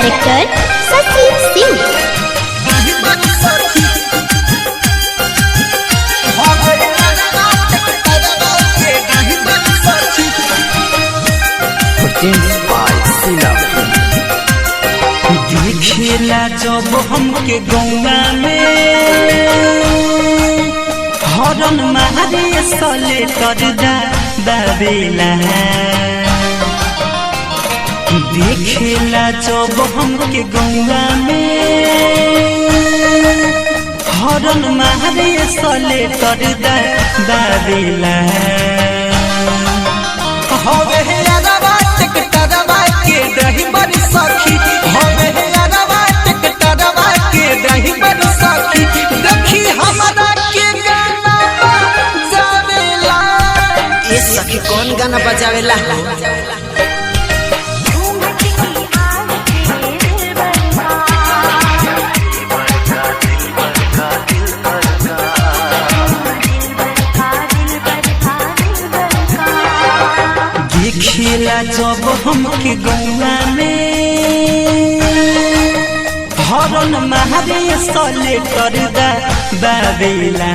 Director Shashi Singh. दिखेला जब हमके गौवा में हरन मारे सले कर दाबेला। देखेला जब हमके गौवा में हरन मारे सले कर दाबेला। हवे यादवा टिकटरवा के दही बड़ी सखी, हवे यादवा टिकटरवा के दही बड़ी सखी। देखी हमरा के गाना बजावेला। ये सखी कौन गाना बजावेला? देखेला जब हमके गौवा में हरन मारे सले कर दाबेला।